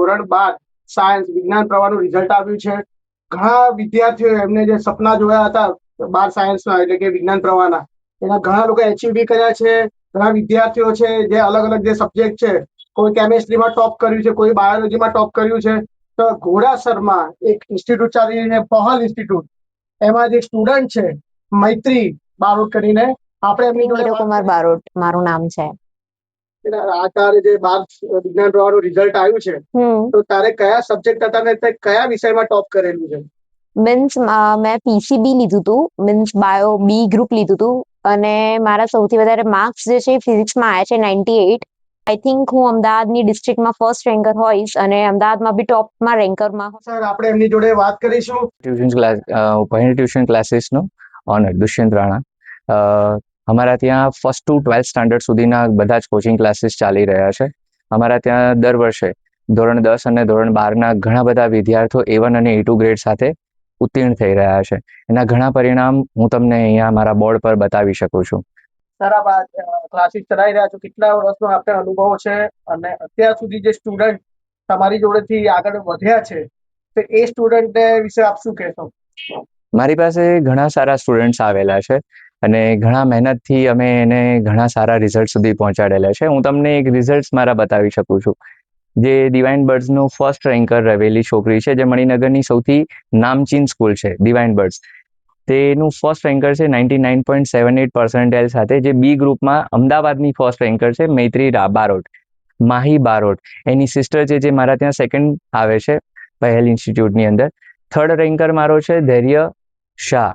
ધોરણ 12 સાયન્સ વિજ્ઞાન પ્રવાહનું રિઝલ્ટ આવ્યું છે. ઘણા વિદ્યાર્થીઓ એમને જે સપના જોયા હતા 12 સાયન્સના એટલે કે વિજ્ઞાન પ્રવાહના, એના ઘણા લોકો એચીવ બી કર્યા છે. ઘણા વિદ્યાર્થીઓ છે જે અલગ અલગ જે સબ્જેક્ટ છે, કોઈ કેમેસ્ટ્રીમાં ટોપ કર્યું છે, કોઈ બાયોલોજીમાં ટોપ કર્યું છે. તો ઘોડાસરમાં એક ઇન્સ્ટિટ્યૂટ ચાલી રહી છે, પહલ ઇન્સ્ટિટ્યૂટ, એમાં જે સ્ટુડન્ટ છે મૈત્રી બારોટ કરીને, આપણે એમની જોડે નીરુકુમાર બારોટ મારું નામ છે. આ તારે જે 12 વિજ્ઞાન પ્રવાહનું રિઝલ્ટ આવ્યું છે, તો તારે કયા સબ્જેક્ટ હતા ને તે કયા વિષયમાં ટોપ કરેલું છે? મીન્સ મેં પીસીબી લીધું હતું, મીન્સ બાયો બી ગ્રુપ લીધું હતું, અને મારા સૌથી વધારે માર્ક્સ જે છે ફિઝિક્સમાં આવ્યા છે 98. આઈ થિંક હું અમદાવાદની ડિસ્ટ્રિક્ટમાં ફર્સ્ટ રેન્કર હોઈશ અને અમદાવાદમાં બી ટોપમાં રેન્કરમાં. સર આપણે એમની જોડે વાત કરીશું. ટ્યુશન ક્લાસીસનો ઓનર દુષ્યંત રાણા. અમારા ત્યાં ફર્સ્ટ ટુ 12th સ્ટાન્ડર્ડ સુધીના બધા જ કોચિંગ ક્લાસીસ ચાલી રહ્યા છે. અમારા ત્યાં દર વર્ષે ધોરણ 10 અને ધોરણ 12ના ઘણા બધા વિદ્યાર્થીઓ A1 અને A2 ગ્રેડ સાથે ઉત્તીર્ણ થઈ રહ્યા છે. એના ઘણા પરિણામ હું તમને અહીંયા મારા બોર્ડ પર બતાવી શકું છું. સર આપ ક્લાસીસ ચલાવી રહ્યા છો, કેટલા વર્ષનો આપણે અનુભવ છે અને અત્યાર સુધી જે સ્ટુડન્ટ તમારી જોડેથી આગળ વધ્યા છે તો એ સ્ટુડન્ટ વિશે આપ શું કહેશો? મારી પાસે ઘણા સારા સ્ટુડન્ટ્સ આવેલા છે અને ઘણા મહેનતથી અમે એને ઘણા સારા રિઝલ્ટ સુધી પહોંચાડેલા છે. હું તમને એક રિઝલ્ટ મારા બતાવી શકું છું. જે ડિવાઇન બર્ડ્સનું ફર્સ્ટ રેન્કર રહેલી છોકરી છે, જે મણિનગરની સૌથી નામચીન સ્કૂલ છે ડિવાઇન બર્ડ્સ, તેનું ફર્સ્ટ રેન્કર છે 99.78% સાથે. જે બી ગ્રુપમાં અમદાવાદની ફર્સ્ટ રેન્કર છે મૈત્રી બારોટ, માહી બારોટ. એની સિસ્ટર છે જે મારા ત્યાં સેકન્ડ આવે છે પહેલ ઇન્સ્ટિટ્યૂટની અંદર. થર્ડ રેન્કર મારો છે ધૈર્ય શાહ,